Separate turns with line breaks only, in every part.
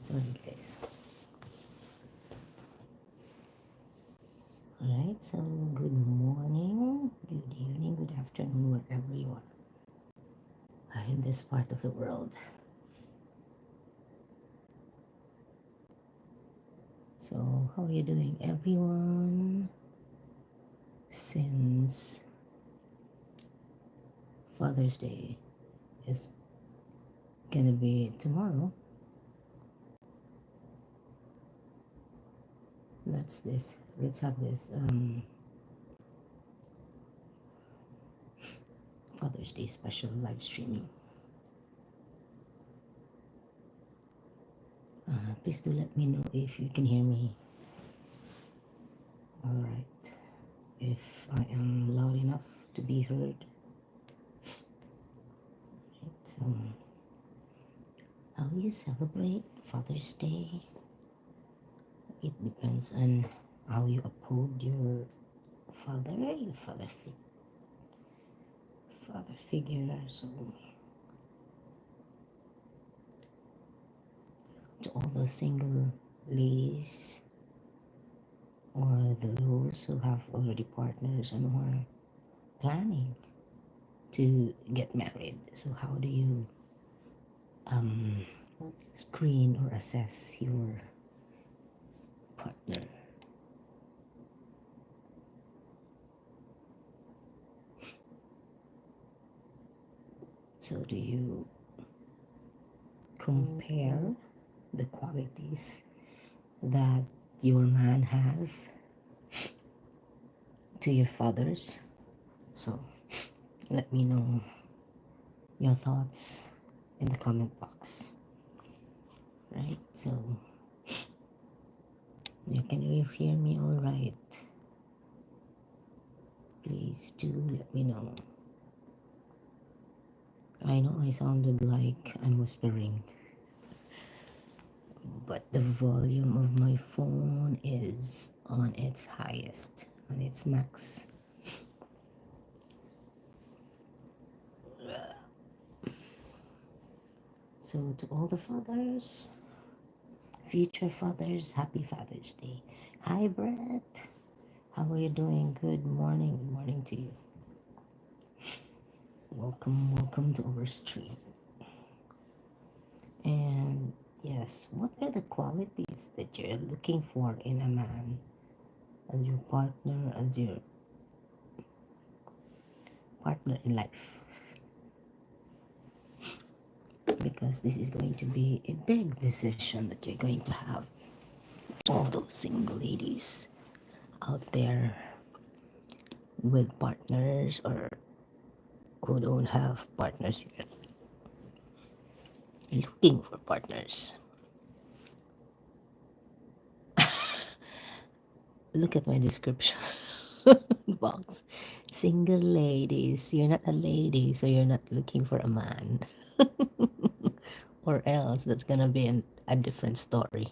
Sorry, guys. Alright, so good morning, good evening, good afternoon, wherever you are in this part of the world. So, how are you doing, everyone? Since Father's Day is gonna be tomorrow, let's have this Father's Day special live streaming. Please do let me know if you can hear me. Alright, if I am loud enough to be heard. So, how you celebrate Father's Day? It depends on how you uphold your father figure. So, to all those single ladies or those who have already partners and who are planning to get married, so how do you um, screen or assess your partner? So, do you compare the qualities that your man has to your father's? So, let me know your thoughts in the comment box. Right? So, can you hear me all right? Please do let me know. I know I sounded like I'm whispering, but the volume of my phone is on its highest, on its max. So, to all the fathers, future fathers, happy Father's Day. Hi, Brett. How are you doing? Good morning. Good morning to you. Welcome to our stream. And yes, what are the qualities that you're looking for in a man as your partner, as your partner in life? Because this is going to be a big decision that you're going to have. All those single ladies out there with partners or who don't have partners yet, looking for partners. Look at my description box. Single ladies. You're not a lady, so you're not looking for a man. Or else that's gonna be a different story.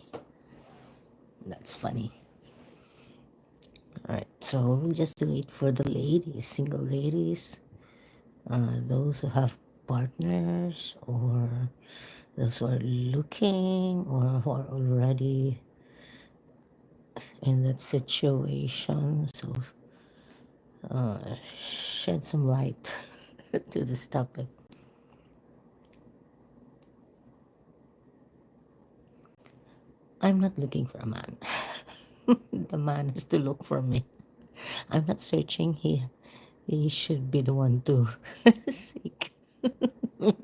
That's funny. Alright, so we'll just wait for the ladies, single ladies, those who have partners, or those who are looking, or who are already in that situation. So shed some light to this topic. I'm not looking for a man. The man has to look for me. I'm not searching. He should be the one to seek. Oh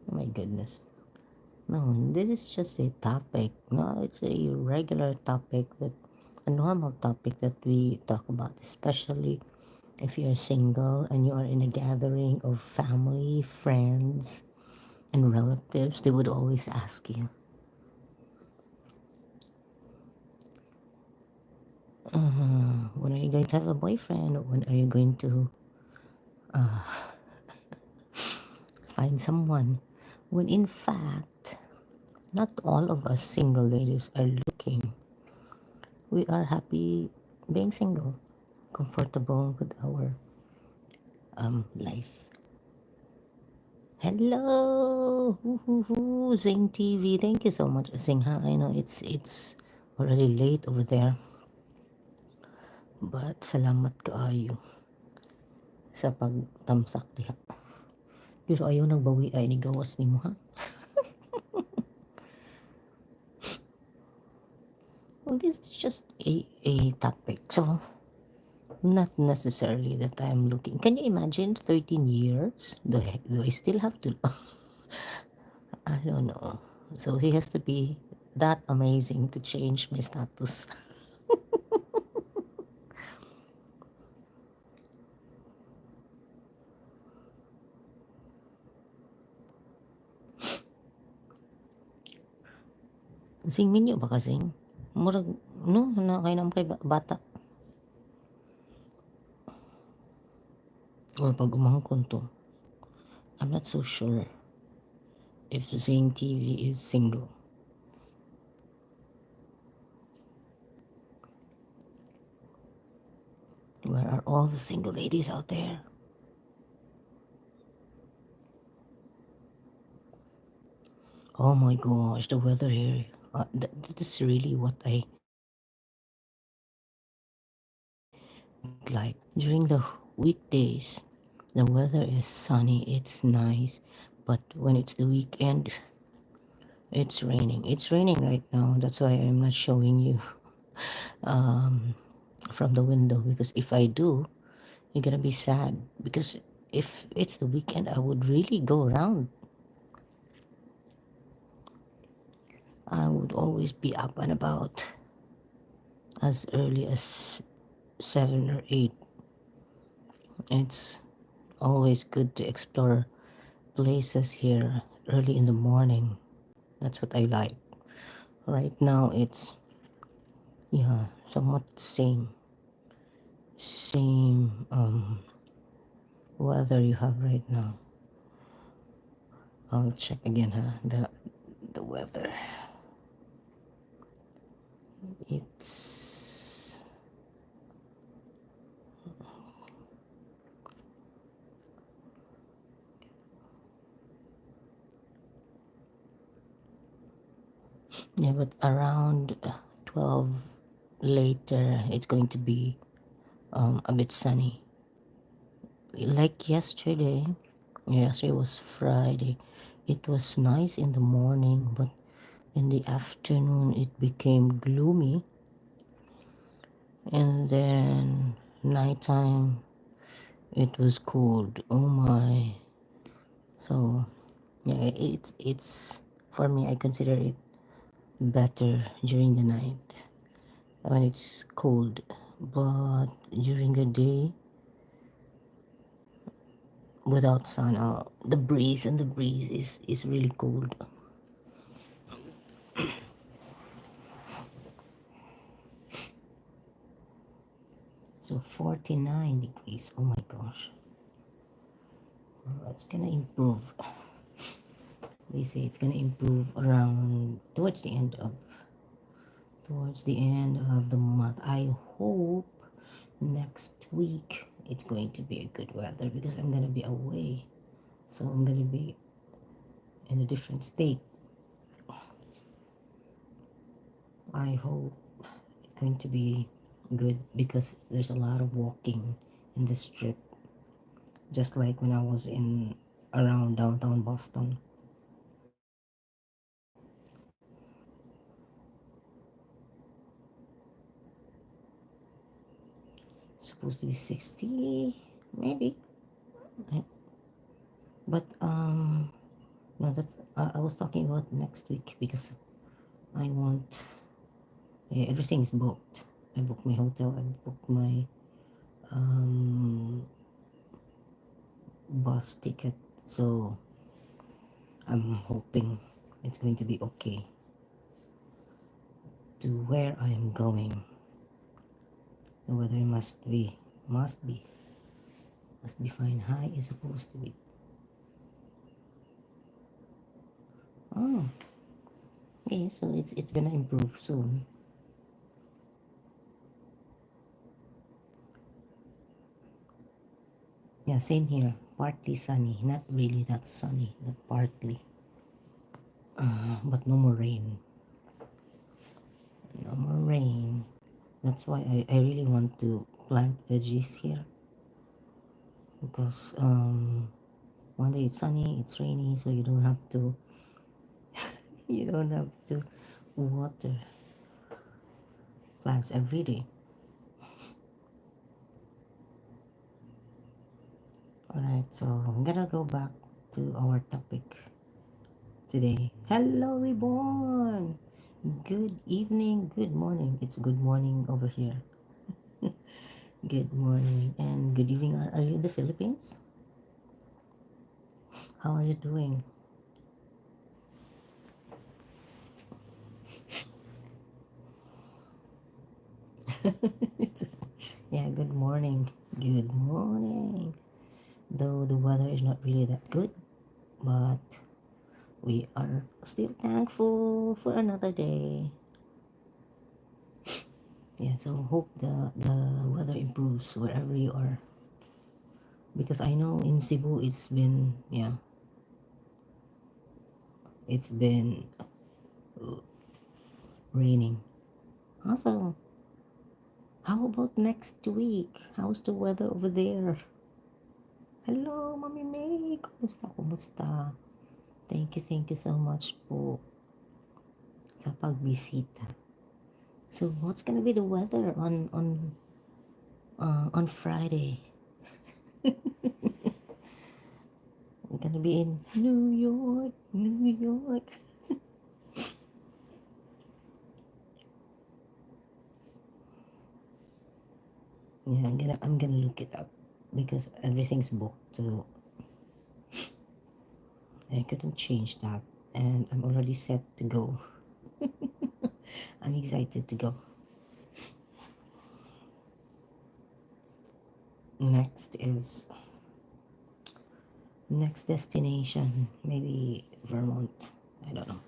my goodness. No, this is just a topic. No, it's a regular topic, that a normal topic that we talk about, especially if you're single and you are in a gathering of family, friends, and relatives. They would always ask you, when are you going to have a boyfriend? Or when are you going to find someone? When in fact, not all of us single ladies are looking. We are happy being single, comfortable with our life. Hello, Zing TV. Thank you so much, Zing. Ha? I know it's already late over there, but salamat kaayo sa pagtamsak diha. Pero ayaw nagbawi ay ni gawas nimo ha. Well, this is just a topic, so not necessarily that I'm looking. Can you imagine 13 years? Do I still have to? I don't know. So he has to be that amazing to change my status. Sing minyo ba kasing? Murag, no, na kay nam kay bata. Or pag umangkon to, I'm not so sure if Zing TV is single. Where are all the single ladies out there? Oh my gosh, the weather here. That is really what I like. During the weekdays, the weather is sunny, it's nice. But when it's the weekend, it's raining. It's raining right now. That's why I'm not showing you from the window, because if I do, you're gonna be sad. Because if it's the weekend, I would really go around. I would always be up and about as early as 7 or 8. It's always good to explore places here early in the morning. That's what I like. Right now, it's, yeah, somewhat same weather you have right now. I'll check again, the weather. It's yeah, but around 12 later, it's going to be a bit sunny. Like yesterday, yesterday was Friday. It was nice in the morning, but in the afternoon it became gloomy, and then nighttime it was cold. Oh my. So yeah, it's for me, I consider it better during the night when it's cold, but during the day without sun, the breeze is really cold. So 49 degrees. Oh my gosh. Well, it's gonna improve. They say it's gonna improve around towards the end of the month. I hope next week it's going to be a good weather, because I'm gonna be away. So I'm gonna be in a different state. I hope it's going to be good, because there's a lot of walking in the strip, just like when I was in around downtown Boston. Supposed to be 60, maybe. I, but no, that's I was talking about next week, because I want, yeah, everything is booked. I booked my hotel. I booked my um, bus ticket. So I'm hoping it's going to be okay to where I am going. The weather must be, must be fine. High is supposed to be. Oh, okay. So it's gonna improve soon. Yeah, same here. partly sunny, not really that sunny, but partly. But no more rain. No more rain. That's why I really want to plant veggies here because one day it's sunny, it's rainy, so you don't have to you don't have to water plants every day. Alright, so I'm gonna go back to our topic today. Hello, Reborn! Good evening, good morning. It's good morning over here. Good morning and good evening. Are you in the Philippines? How are you doing? Yeah, good morning. Good morning. Though the weather is not really that good, but we are still thankful for another day. Yeah, so hope the weather improves wherever you are. Because I know in Cebu it's been raining. Also, how about next week? How's the weather over there? Hello, Mami May. Kumusta, kumusta? Thank you so much po sa pagbisita. So, what's gonna be the weather on Friday? We're gonna be in New York, New York. Yeah, I'm gonna look it up because everything's booked, so I couldn't change that, and I'm already set to go. I'm excited to go. Next is next destination, maybe Vermont. I don't know.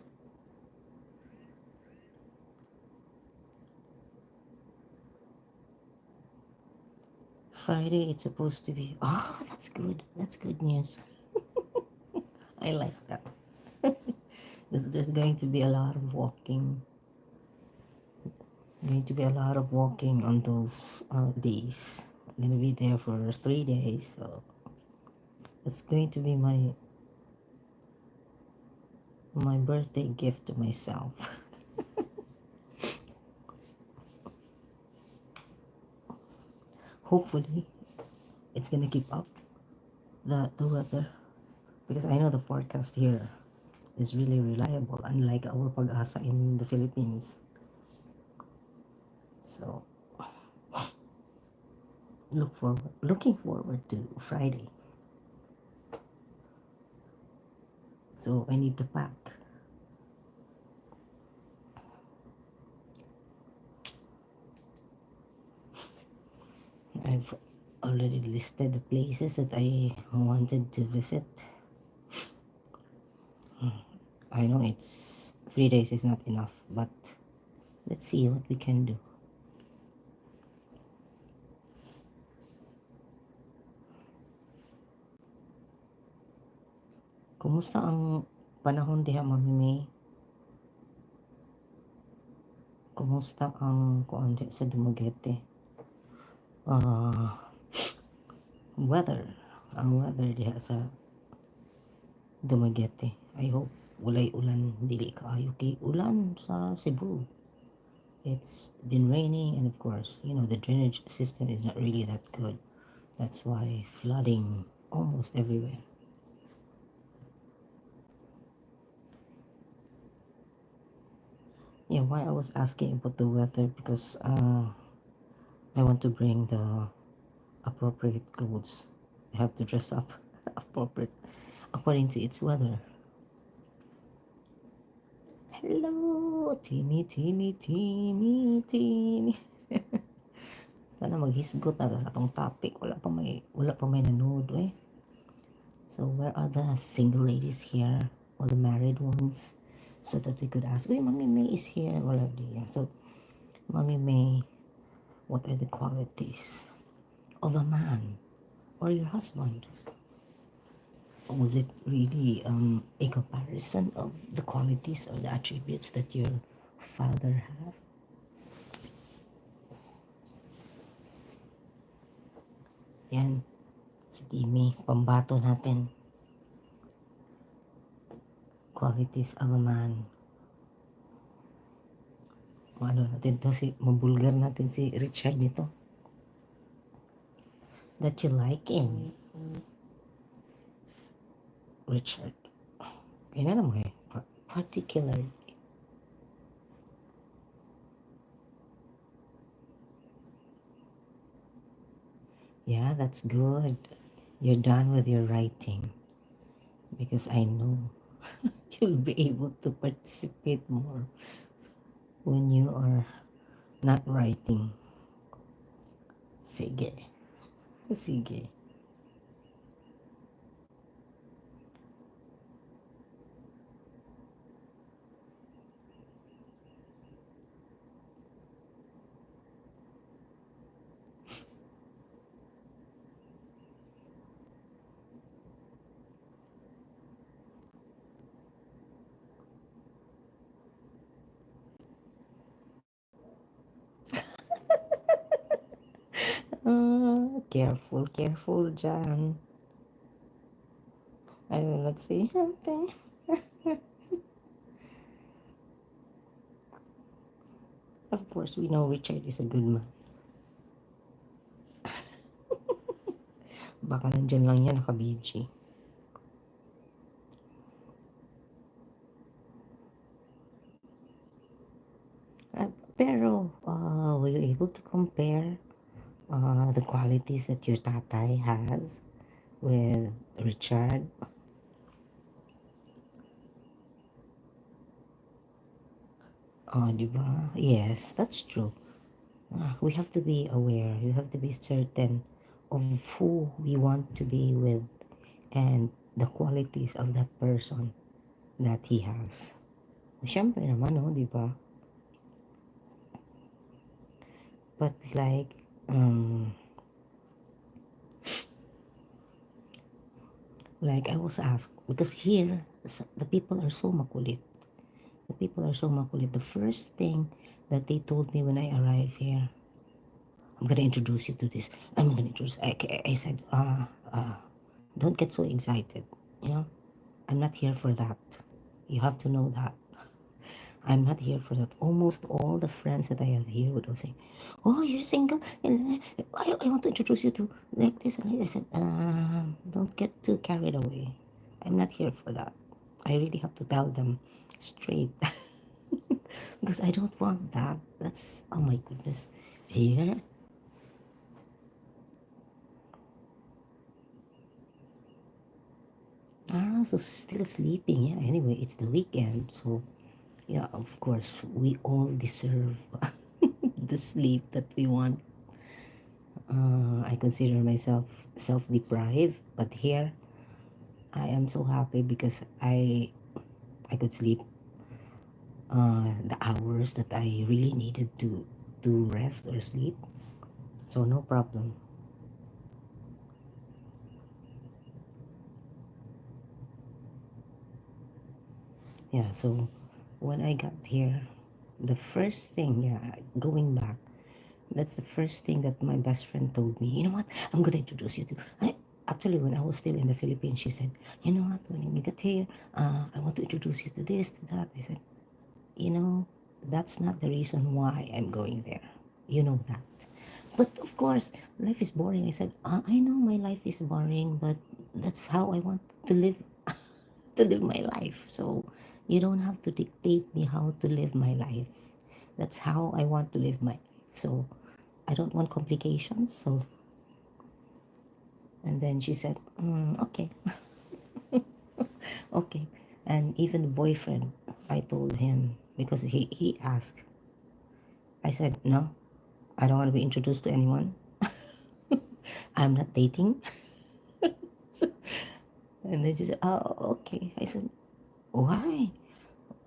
Friday it's supposed to be. Oh, that's good. That's good news. I like that. There's going to be a lot of walking. Going to be a lot of walking on those days. I'm gonna be there for 3 days, so it's going to be my birthday gift to myself. Hopefully, it's gonna keep up the weather because I know the forecast here is really reliable, unlike our pag-asa in the Philippines. So looking forward to Friday. So I need to pack. I've already listed the places that I wanted to visit. I know it's 3 days is not enough, but let's see what we can do. Kumusta ang panahon diha, Mami May? Kumusta ang kuan sa Dumaguete? Weather. Ang weather diha sa Dumaguete. I hope walay ulan, dili kaayo kay ulan sa Cebu. It's been raining, and of course, the drainage system is not really that good. That's why flooding almost everywhere. Yeah, why I was asking about the weather because I want to bring the appropriate clothes. I have to dress up appropriate according to its weather. Hello, Timmy, Timmy, Timmy, Timmy. Sana maghisgot na sa atong topic. Wala pa may nanood eh. So where are the single ladies here? Or the married ones? So that we could ask, Mommy May is here already. Yeah. So, Mommy May, what are the qualities of a man or your husband? Was it really a comparison of the qualities or the attributes that your father have? Yan, si Timmy, pambato natin. Qualities of a man. Ano natin to, mabulgar natin si Richard nito. That you like in Richard. Kaya na mo eh. Particular. Yeah, that's good. You're done with your writing because I know you'll be able to participate more when you are not writing. Sige. Sige. Careful, careful, Jan. I will not say anything. Of course, we know Richard is a good man. Baka nandyan lang yan, naka-BG. Pero, were you able to compare the qualities that your tatay has with Richard? Di ba? Yes, that's true. We have to be aware. You have to be certain of who we want to be with and the qualities of that person that he has. Siyempre naman, no, di ba? But like I was asked, because here, the people are so makulit. The people are so makulit. The first thing that they told me when I arrived here, I'm gonna introduce you to this. I'm gonna introduce. I said, don't get so excited. You know, I'm not here for that. You have to know that. I'm not here for that. Almost all the friends that I have here would all say, "Oh, you're single. I want to introduce you to like this." And I said, "Don't get too carried away. I'm not here for that. I really have to tell them straight because I don't want that. That's oh my goodness. Here, so still sleeping. Yeah. Anyway, it's the weekend, so yeah. Of course, we all deserve the sleep that we want. I consider myself self-deprived, but here I am so happy because I could sleep the hours that I really needed to rest or sleep. So no problem. Yeah. So when I got here, the first thing, yeah, going back, that's the first thing that my best friend told me. You know what? I'm gonna introduce you to. Actually, when I was still in the Philippines, she said, "You know what? When you get here, I want to introduce you to this, to that." I said, you know, that's not the reason why I'm going there. You know that. But of course, life is boring. I said, I know my life is boring, but that's how I want to live to live my life. So you don't have to dictate me how to live my life. That's how I want to live my life. So I don't want complications. So and then she said, okay, okay. And even the boyfriend, I told him because he asked. I said, no, I don't want to be introduced to anyone. I'm not dating. So, and then she said, oh, okay. I said, why?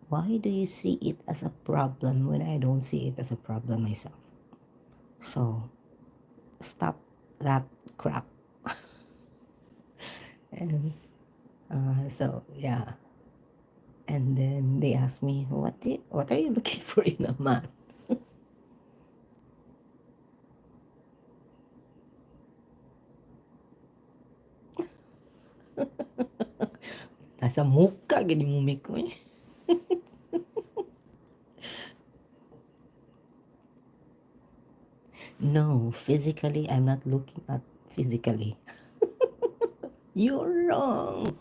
Why do you see it as a problem when I don't see it as a problem myself? So stop that crap. And So yeah, and then they asked me, what are you looking for in a man? Nasa muka gini mo ko eh. No, physically, I'm not looking at physically. You're wrong.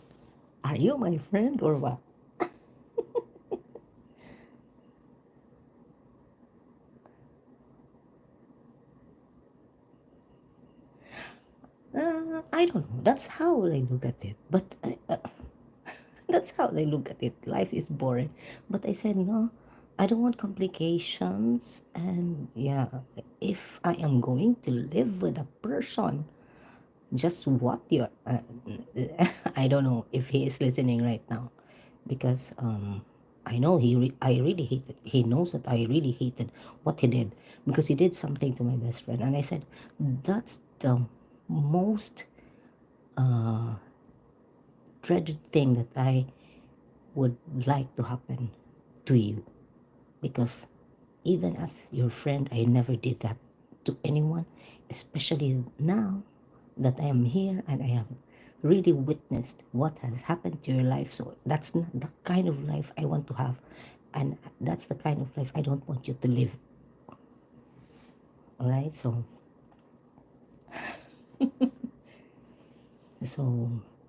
Are you my friend or what? I don't know. That's how I look at it. But that's how they look at it. Life is boring. But I said, no, I don't want complications. And yeah, if I am going to live with a person, just what you're, I don't know if he is listening right now because I know I really hated, he knows that I really hated what he did because he did something to my best friend. And I said, that's the most dreaded thing that I would like to happen to you because even as your friend, I never did that to anyone, especially now that I am here and I have really witnessed what has happened to your life. So that's not the kind of life I want to have. And that's the kind of life I don't want you to live. All right. So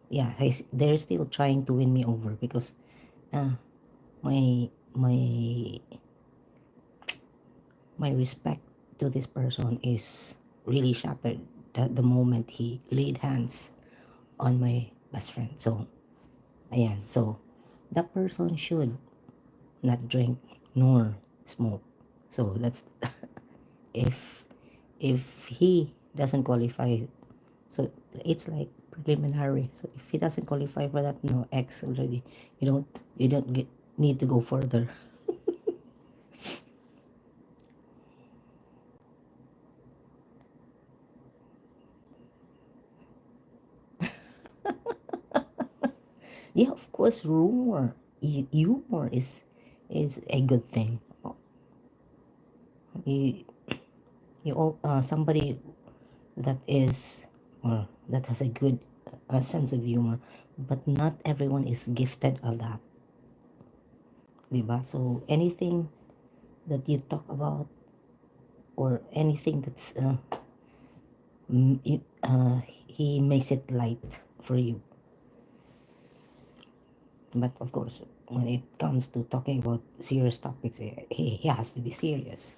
yeah, they're still trying to win me over because my my my respect to this person is really shattered the moment he laid hands on my best friend. So, ayan. So, that person should not drink nor smoke. So, that's if he doesn't qualify. So, it's like preliminary. So, if he doesn't qualify for that, no, X already. You don't need to go further. Yeah, of course, humor is a good thing. You, somebody that is or that has a good sense of humor, but not everyone is gifted of that, diba? So anything that you talk about or anything that's he makes it light for you. But of course, when it comes to talking about serious topics, he has to be serious,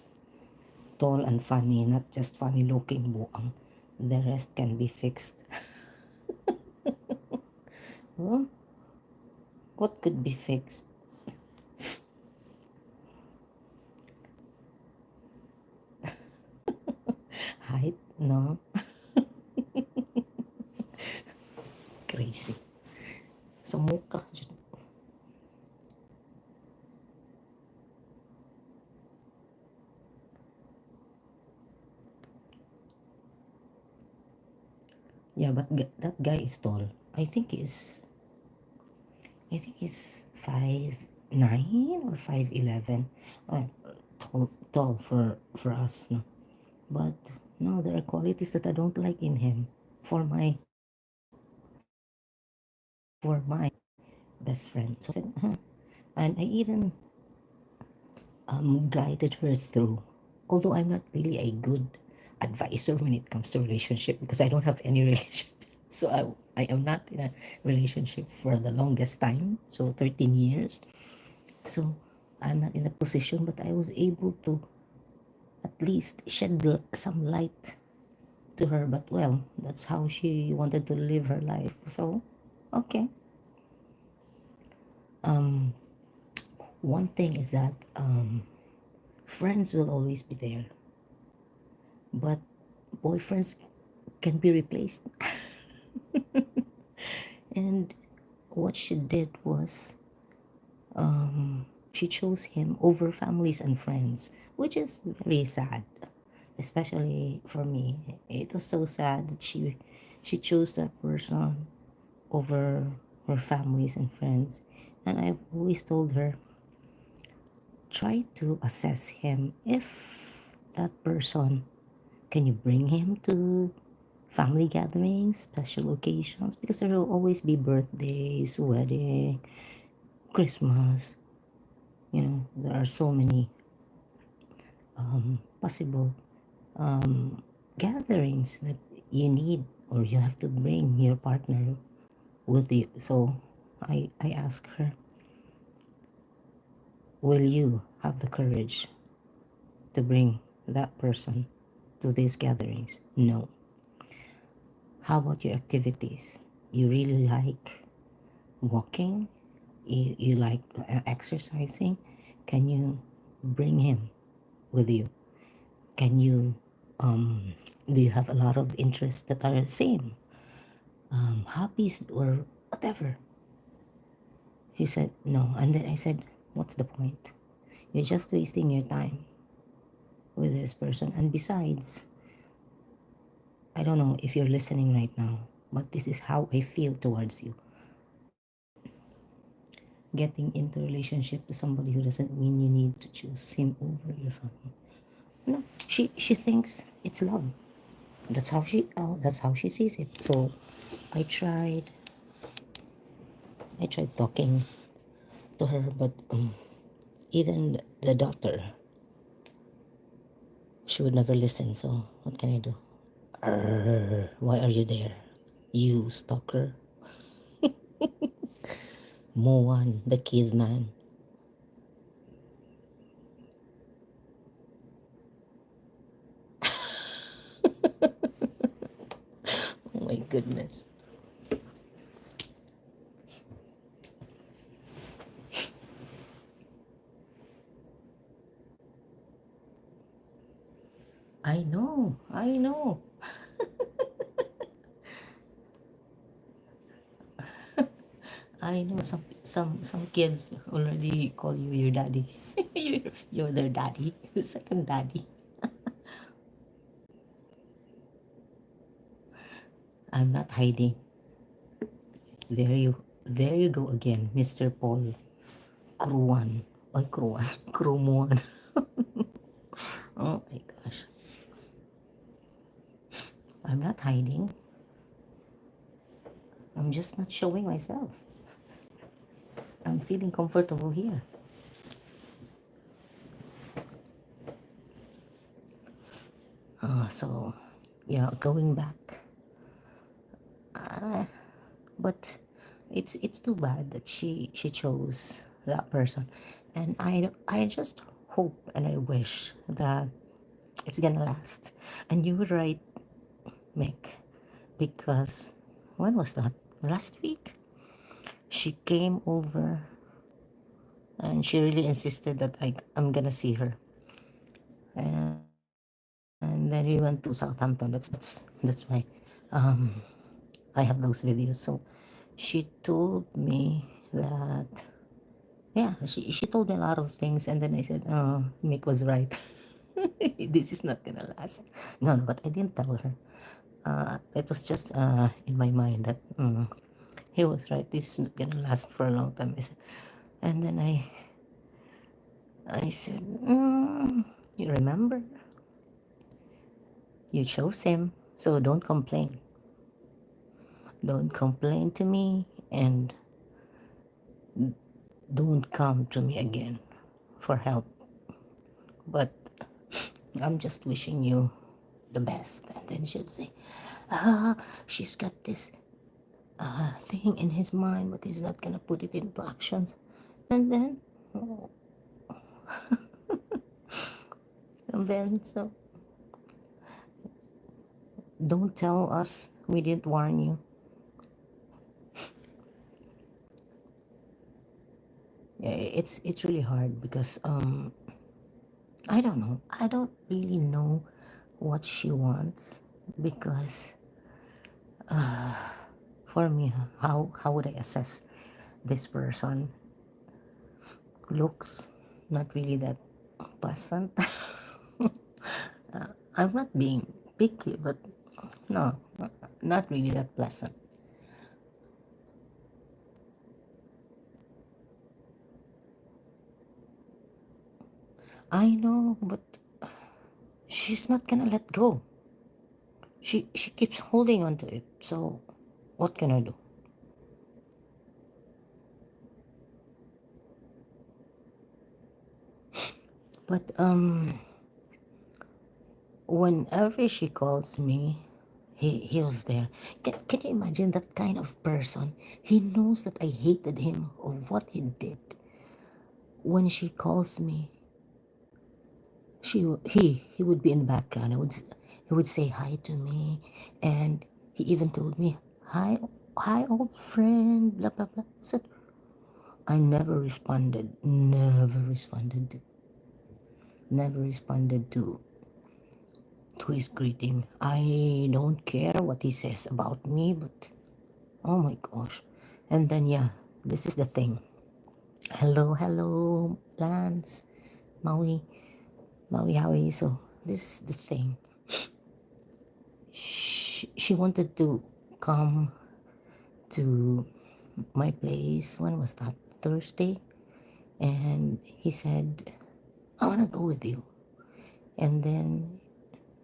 tall and funny, not just funny looking buang. The rest can be fixed. Huh? What could be fixed? Height? No. Crazy. Sa muka. Yeah, but that guy is tall. I think he's 5'9" or 5'11". Tall for us, no. But no, there are qualities that I don't like in him for my best friend. So I said, huh. And I even guided her through. Although I'm not really a good advisor when it comes to relationship because I don't have any relationship. So I am not in a relationship for the longest time, so 13 years. So I'm not in a position, but I was able to at least shed some light to her. But well, that's how she wanted to live her life. So, okay. One thing is that friends will always be there, but boyfriends can be replaced. And what she did was she chose him over families and friends, which is very sad, especially for me. It was so sad that she chose that person over her families and friends. And I've always told her, try to assess him. If that person, can you bring him to family gatherings, special occasions? Because there will always be birthdays, wedding, Christmas. There are so many possible gatherings that you need or you have to bring your partner with you. So I ask her, will you have the courage to bring that person to these gatherings? No. How about your activities? You really like walking? You like exercising? Can you bring him with you? Can you, do you have a lot of interests that are the same? Hobbies or whatever? She said, no. And then I said, what's the point? You're just wasting your time with this person. And besides, I don't know if you're listening right now, but this is how I feel towards you. Getting into a relationship to somebody who doesn't mean you need to choose him over your family. No, she thinks it's love. That's how she sees it. So I tried I tried talking to her, but even the doctor, she would never listen. So what can I do? Why are you there? You stalker. Moan, the kid man. Oh my goodness. I know, I know. I know some kids already call you your daddy. You're their daddy, the second daddy. I'm not hiding. There you go again, Mr. Paul. Kruan. Ay, Kruan. Krumuan. Oh my gosh. I'm not hiding. I'm just not showing myself. I'm feeling comfortable here. So, yeah, going back. But it's too bad that she chose that person, and I just hope and I wish that it's gonna last. And you were right, Mick, because when was that? Last week, she came over and she really insisted that I'm gonna see her, and then we went to Southampton. That's why I have those videos. So she told me that, yeah, she told me a lot of things, and then I said, oh, Mick was right. This is not gonna last. No, no, but I didn't tell her. It was just in my mind that he was right. This is not gonna last for a long time. And then I said, you remember, you chose him, so don't complain. Don't complain to me, and don't come to me again for help. But I'm just wishing you the best. And then she'll say, she's got this thing in his mind, but he's not gonna put it into actions. And then, so don't tell us we didn't warn you. Yeah, it's really hard because I don't know. I don't really know what she wants because for me, how would I assess this person? Looks not really that pleasant. I'm not being picky, but no, not really that pleasant. I know, but she's not gonna let go. She keeps holding on to it. So what can I do? But whenever she calls me, he was there. Can you imagine that kind of person? He knows that I hated him of what he did. When she calls me, he would be in the background. He would say hi to me, and he even told me hi old friend, blah blah blah. I said I never responded to his greeting. I don't care what he says about me, but oh my gosh. And then yeah, this is the thing. Hello, Lance, Maui, how are you? So this is the thing. She wanted to come to my place. When was that? Thursday. And he said, I want to go with you. And then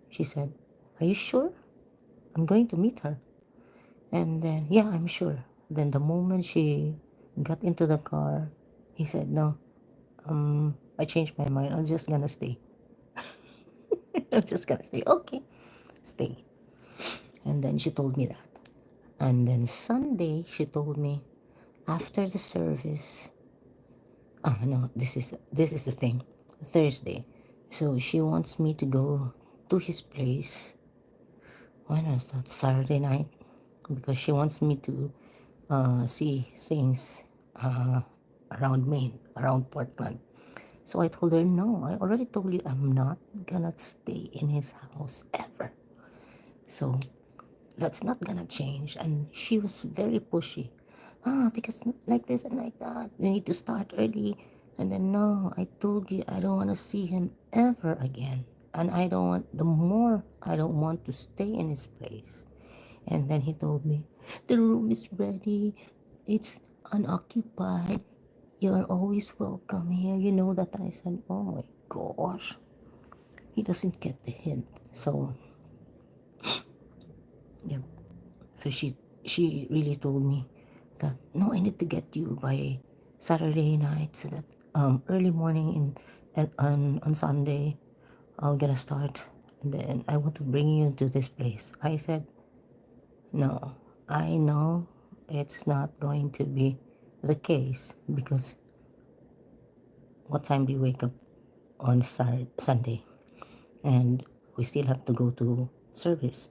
she said, are you sure? I'm going to meet her. And then, yeah, I'm sure. Then the moment she got into the car, he said, no, I changed my mind. I'm just gonna stay. I'm just gonna stay. Okay, stay. And then she told me that. And then Sunday, she told me after the service, oh no, this is the thing. Thursday. So she wants me to go to his place. When was that? Saturday night. Because she wants me to see things around Maine, around Portland. So I told her, no, I already told you I'm not gonna stay in his house ever. So that's not gonna change. And she was very pushy. Because like this and like that, you need to start early. And then, no, I told you I don't want to see him ever again. And the more I don't want to stay in his place. And then he told me, the room is ready. It's unoccupied. You're always welcome here. You know that. I said, oh my gosh. He doesn't get the hint. So, yeah. So she really told me that, no, I need to get you by Saturday night so that early morning and on Sunday I'm gonna start, and then I want to bring you to this place. I said, no, I know it's not going to be the case because what time do you wake up on Sunday? And we still have to go to service.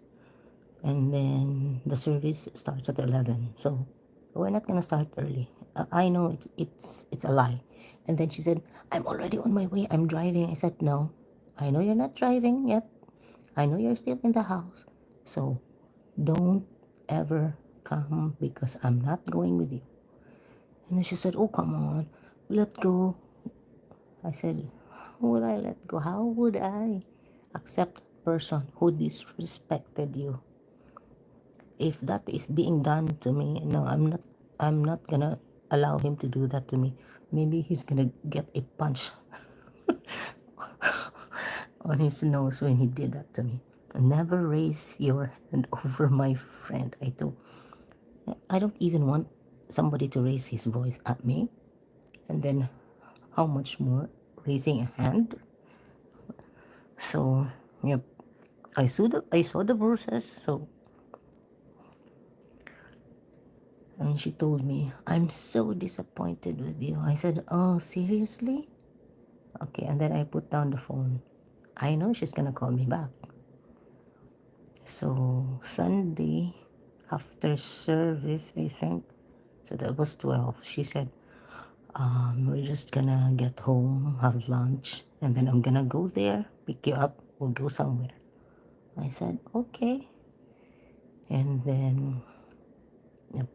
And then the service starts at 11. So we're not gonna start early. I know it's a lie. And then she said, I'm already on my way. I'm driving. I said, no, I know you're not driving yet. I know you're still in the house. So don't ever come because I'm not going with you. And then she said, oh, come on, let go. I said, how would I let go? How would I accept a person who disrespected you? If that is being done to me, no, I'm not gonna allow him to do that to me. Maybe he's gonna get a punch on his nose when he did that to me. Never raise your hand over my friend. I don't even want somebody to raise his voice at me. And then how much more raising a hand? So yep. I saw the bruises. So, and she told me, I'm so disappointed with you. I said, oh, seriously? Okay, and then I put down the phone. I know she's gonna call me back. So Sunday after service, I think, so that was 12. She said, we're just gonna get home, have lunch, and then I'm gonna go there, pick you up, we'll go somewhere. I said, okay. And then, yep,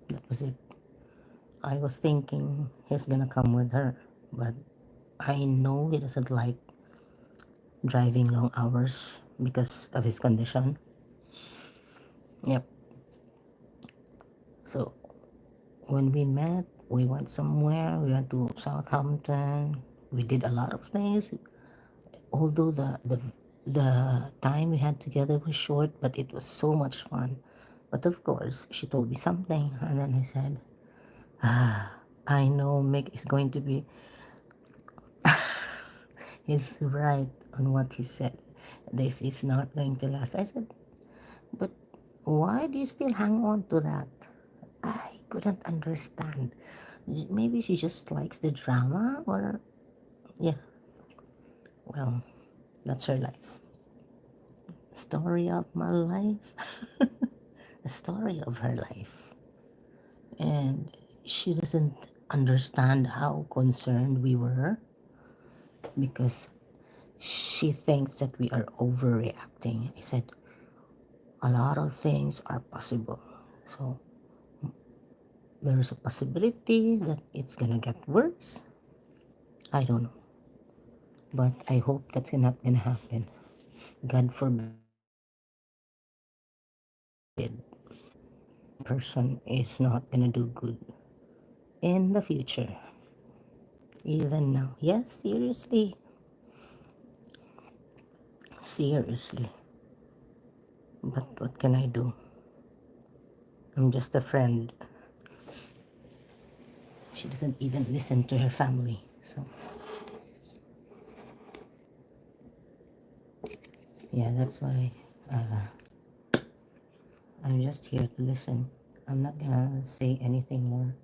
that was it. I was thinking he's gonna come with her, but I know he doesn't like driving long hours because of his condition. Yep. So when we met, we went somewhere. We went to Southampton. We did a lot of things, although the time we had together was short, but it was so much fun. But of course, she told me something, and then I said, I know Mick is going to be, he's right on what he said. This is not going to last. I said, but why do you still hang on to that? I couldn't understand. Maybe she just likes the drama, or yeah, well, that's her life. Story of my life, the story of her life. And she doesn't understand how concerned we were because she thinks that we are overreacting. I said, a lot of things are possible. So there's a possibility that it's gonna get worse. I don't know. But I hope that's not gonna happen. God forbid person is not gonna do good in the future. Even now. Yes, seriously. Seriously. But what can I do? I'm just a friend. She doesn't even listen to her family. So, yeah, that's why I'm just here to listen. I'm not gonna say anything more.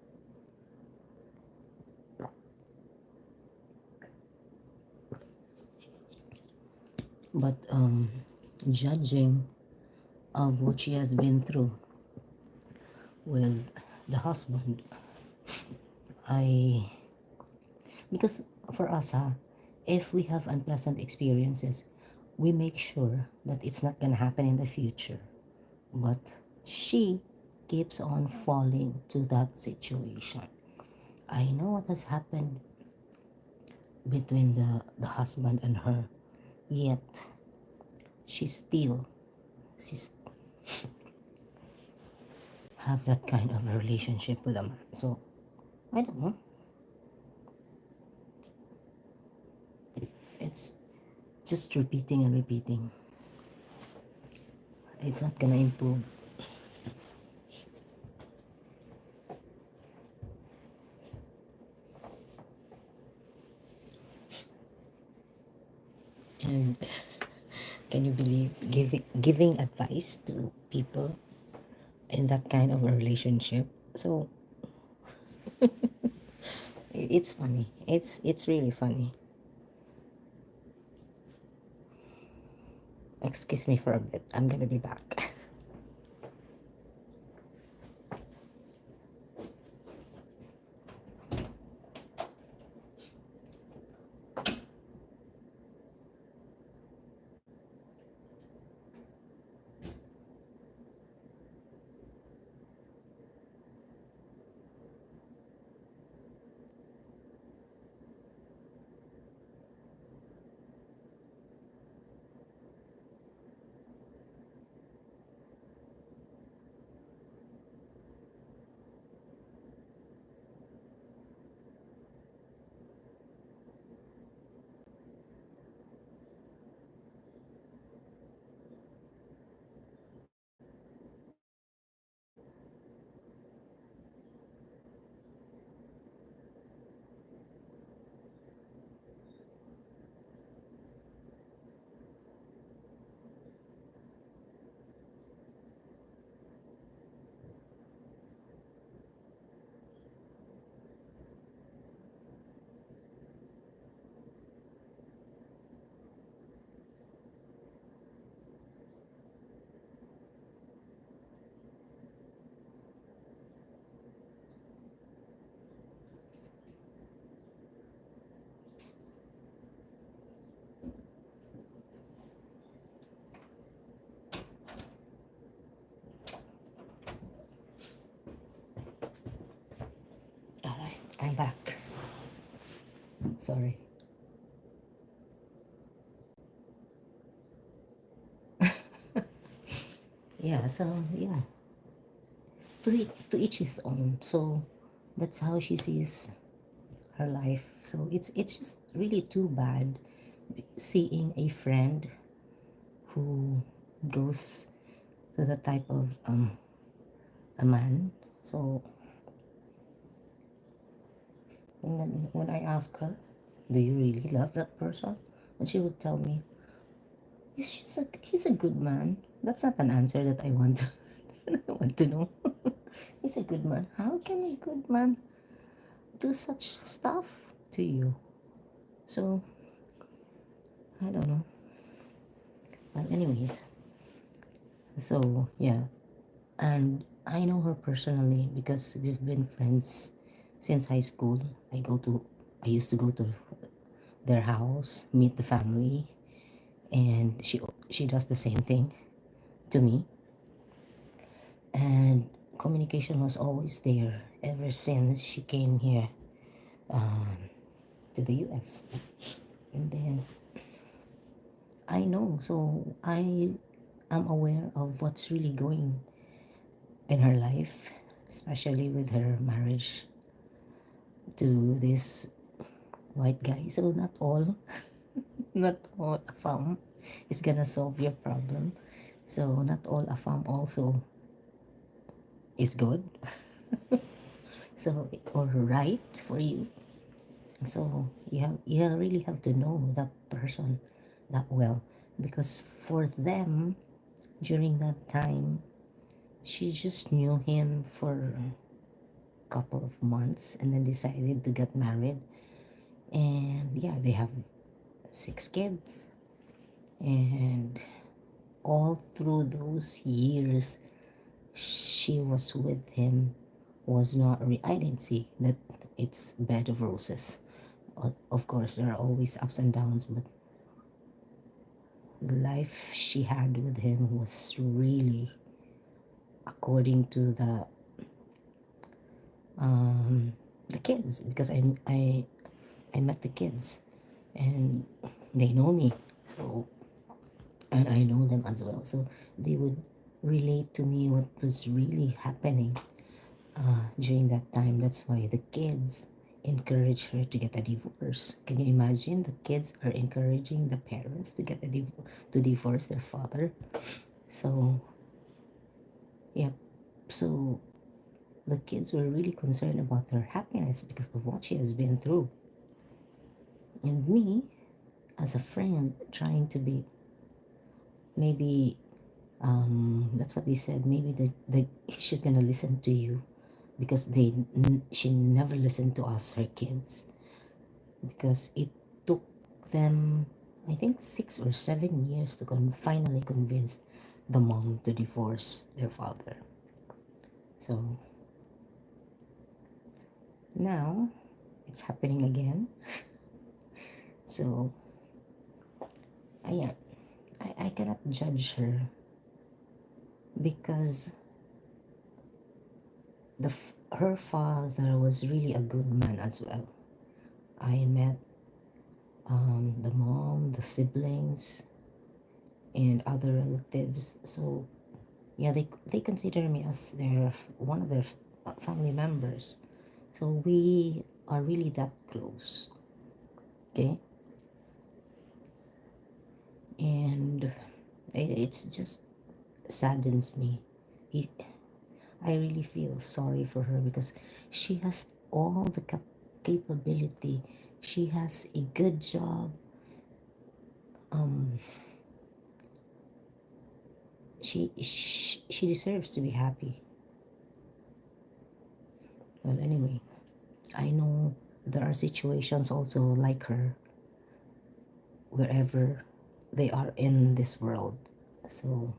But judging of what she has been through with the husband, I because for us, if we have unpleasant experiences, we make sure that it's not gonna happen in the future. But she keeps on falling to that situation. I know what has happened between the husband and her, yet she still she's have that kind of a relationship with a man. So I don't know. It's just repeating and repeating. It's not gonna improve. And can you believe giving advice to people in that kind of a relationship? So it's funny. It's really funny. Excuse me for a bit. I'm gonna be back. All right, I'm back. Sorry. Yeah. So yeah, to each his own. So that's how she sees her life. So it's just really too bad seeing a friend who goes to the type of a man. So when I ask her, do you really love that person? And she would tell me, he's a good man. That's not an answer that I want to, I want to know. He's a good man. How can a good man do such stuff to you? So, I don't know. But anyways, so yeah. And I know her personally because we've been friends since high school. I used to go to their house, meet the family, and she does the same thing to me. And communication was always there ever since she came here to the US. And then I know, so I am aware of what's really going in her life, especially with her marriage to this white guy. So not all, not all a farm is gonna solve your problem. So not all a farm also is good. So or right for you. So you really have to know that person that well, because for them during that time she just knew him for a couple of months and then decided to get married. And yeah, they have 6 kids. And all through those years she was with him was not I didn't see that it's bed of roses. Of course, there are always ups and downs, but the life she had with him was really according to the kids, because I met the kids and they know me, so and I know them as well, so they would relate to me what was really happening during that time. That's why the kids encourage her to get a divorce. Can you imagine? The kids are encouraging the parents to get to divorce their father. So yeah, so the kids were really concerned about her happiness because of what she has been through. And me, as a friend, trying to be maybe that's what they said. Maybe she's gonna listen to you because she never listened to us, her kids, because it took them, I think, 6 or 7 years to finally convince the mom to divorce their father. So now it's happening again. So I, I cannot judge her because her father was really a good man as well. I met the mom, the siblings, and other relatives. So yeah, they consider me as their one of their family members. So we are really that close. Okay, and it's just saddens me. It, I really feel sorry for her because she has all the capability. She has a good job. Um, she deserves to be happy. Well, anyway, I know there are situations also like her wherever they are in this world. So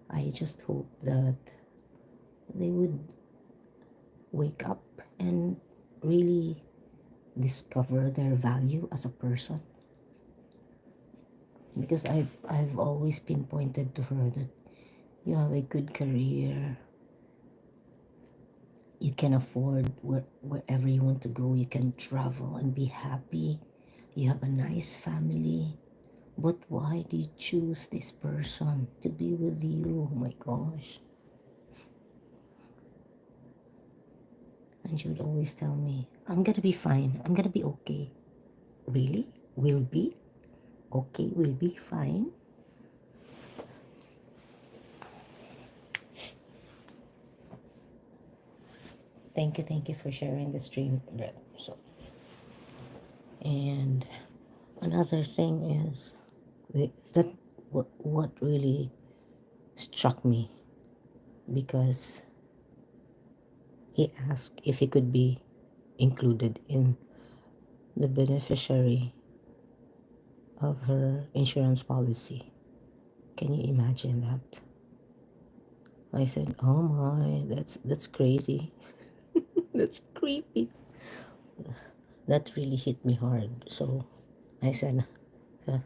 I just hope that they would wake up and really discover their value as a person, because I've always pinpointed to her that you have a good career, you can afford wherever you want to go, you can travel and be happy, you have a nice family, but why do you choose this person to be with you? Oh my gosh. And she would always tell me, I'm gonna be fine. I'm gonna be okay. Really? Will be? Okay, will be fine. Thank you for sharing the stream, Brett. So, and another thing is that what really struck me because he asked if he could be included in the beneficiary of her insurance policy. Can you imagine that? I said, "Oh my, that's crazy. That's creepy." That really hit me hard. So I said, "Huh,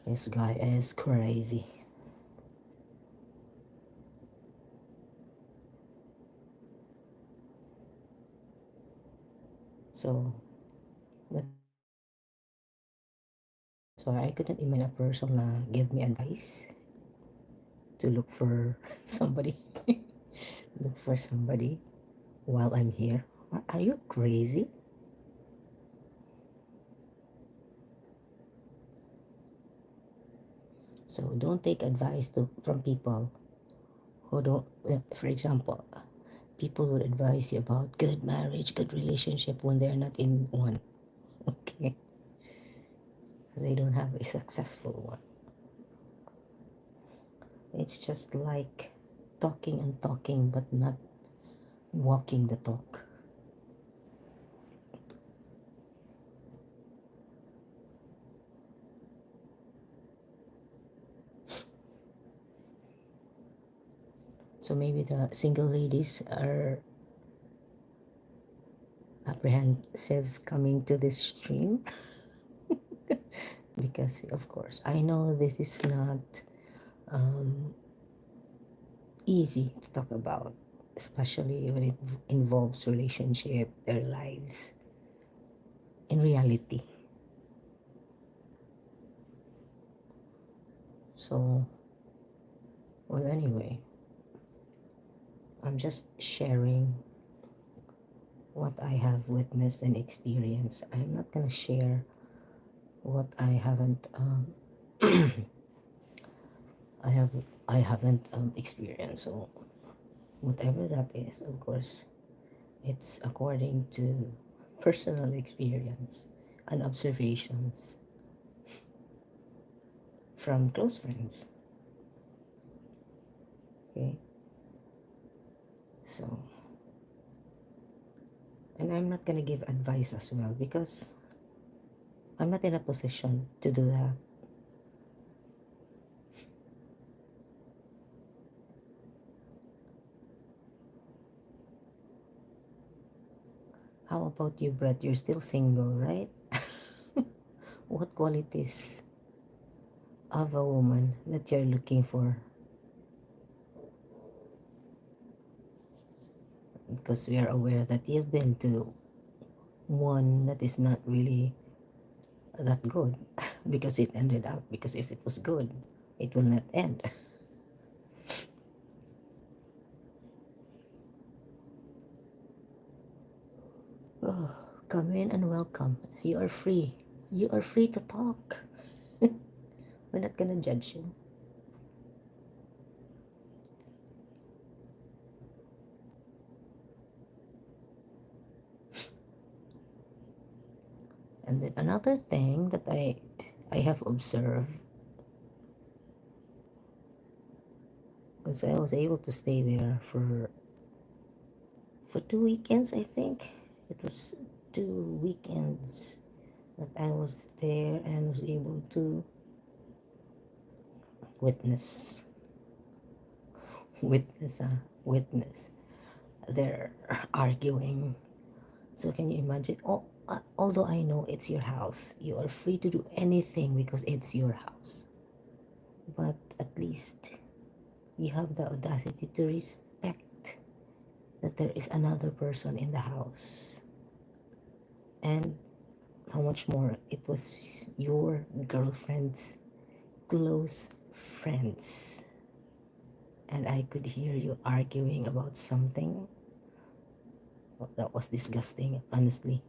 this guy is crazy." So that's why I couldn't imagine a person na give me advice to look for somebody, look for somebody while I'm here. Are you crazy? So don't take advice from people who don't. For example, people would advise you about good marriage, good relationship when they're not in one. Okay, they don't have a successful one. It's just like talking and talking, but not walking the talk. So maybe the single ladies are apprehensive coming to this stream because, of course, I know this is not um, easy to talk about, especially when it involves relationship, their lives in reality. So, well, anyway, I'm just sharing what I have witnessed and experienced. I'm not gonna share what I have I haven't experienced. So whatever that is, of course, it's according to personal experience and observations from close friends. Okay, so and I'm not gonna give advice as well because I'm not in a position to do that. How about you, Brett? You're still single, right? What qualities of a woman that you're looking for? Because we are aware that you've been to one that is not really that good because it ended up, because if it was good, it will not end. Oh, come in and welcome. You are free. You are free to talk. We're not gonna judge you. And then another thing that I have observed, because I was able to stay there for 2 weekends, I think. It was 2 weekends that I was there and was able to witness witness their arguing. So can you imagine? Although I know it's your house, you are free to do anything because it's your house. But at least you have the audacity to respect that there is another person in the house. And how much more it was your girlfriend's close friends. and I could hear you arguing about something. Well, that was disgusting, honestly.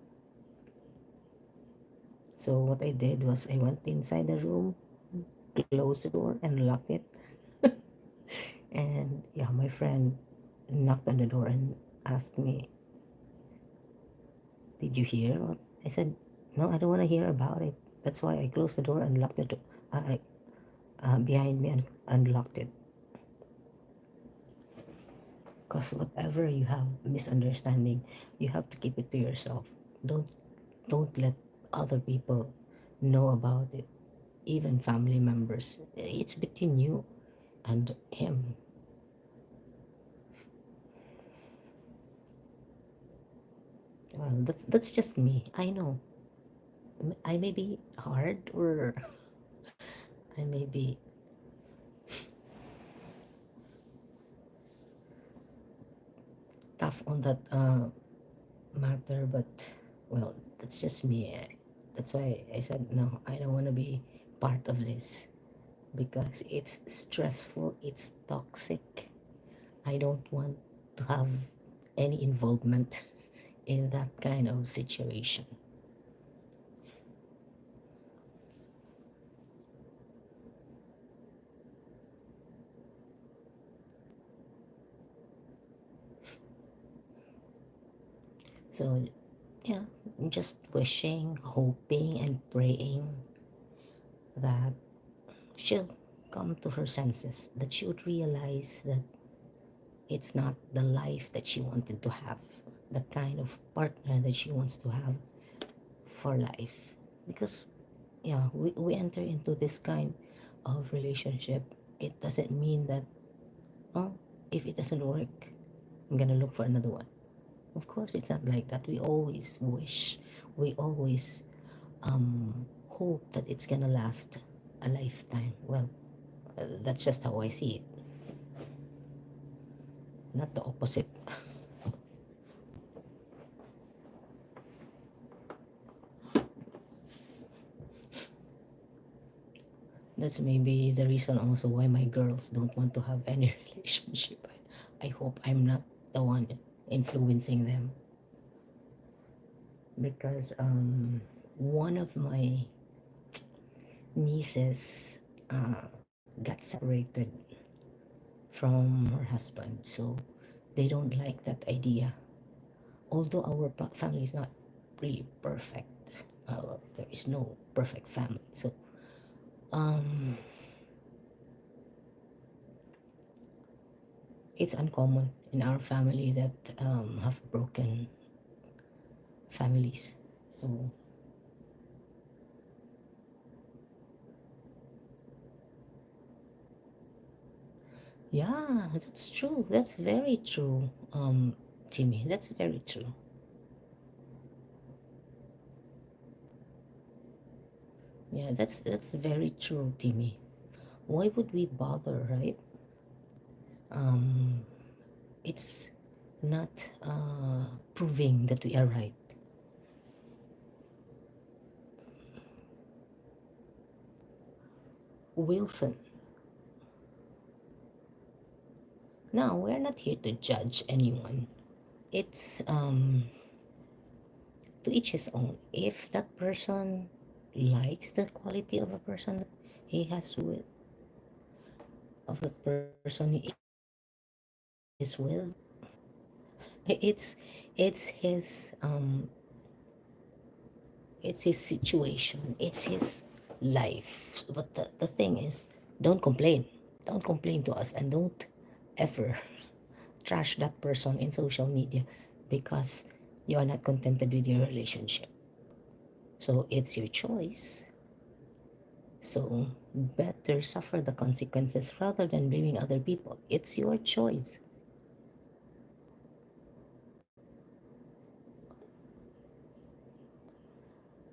So what I did was I went inside the room, closed the door, and locked it. And yeah, my friend knocked on the door and asked me, "Did you hear what?" I said, "No, I don't want to hear about it. That's why I closed the door and locked the door behind me and unlocked it. Because whatever you have misunderstanding, you have to keep it to yourself. Don't don't let other people know about it, even family members. It's between you and him." Well, that's just me. I know. I may be hard, or I may be tough on that matter, but well, that's just me. That's why I said no. I don't want to be part of this because it's stressful. It's toxic. I don't want to have any involvement in that kind of situation. So yeah, just wishing, hoping, and praying that she'll come to her senses, that she would realize that it's not the life that she wanted to have, the kind of partner that she wants to have for life. Because, yeah, we enter into this kind of relationship. It doesn't mean that, oh, if it doesn't work, I'm gonna look for another one. Of course, it's not like that. We always wish, we always hope that it's gonna last a lifetime. Well, that's just how I see it, not the opposite. That's maybe the reason also why my girls don't want to have any relationship. I hope I'm not the one influencing them because one of my nieces got separated from her husband, so they don't like that idea. Although our family is not really perfect, well, there is no perfect family. So um, it's uncommon in our family that have broken families. So yeah, that's true. That's very true, Timmy. That's very true. Yeah, that's very true, Timmy. Why would we bother, right? Um, it's not proving that we are right. Wilson. No, we're not here to judge anyone. It's to each his own. If that person likes the quality of a person that he has with, of the person he is with, it's it's his it's his situation, it's his life. But the thing is, don't complain. Don't complain to us, and don't ever trash that person in social media because you are not contented with your relationship. So it's your choice. So better suffer the consequences rather than blaming other people. It's your choice.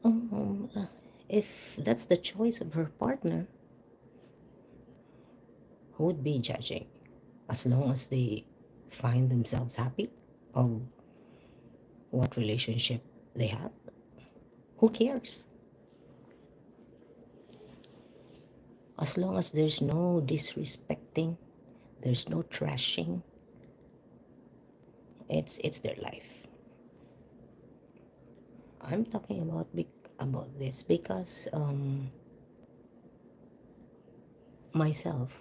Um, uh, if that's the choice of her partner, who would be judging? As long as they find themselves happy of what relationship they have, who cares? As long as there's no disrespecting, There's no trashing. It's their life. I'm talking about this because myself,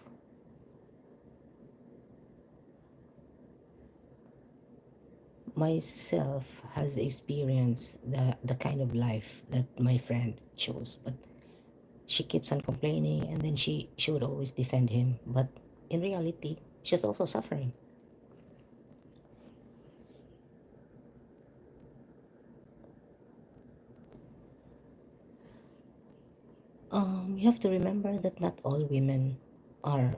has experienced the kind of life that my friend chose, but she keeps on complaining, and then she would always defend him, but in reality she's also suffering. You have to remember that not all women are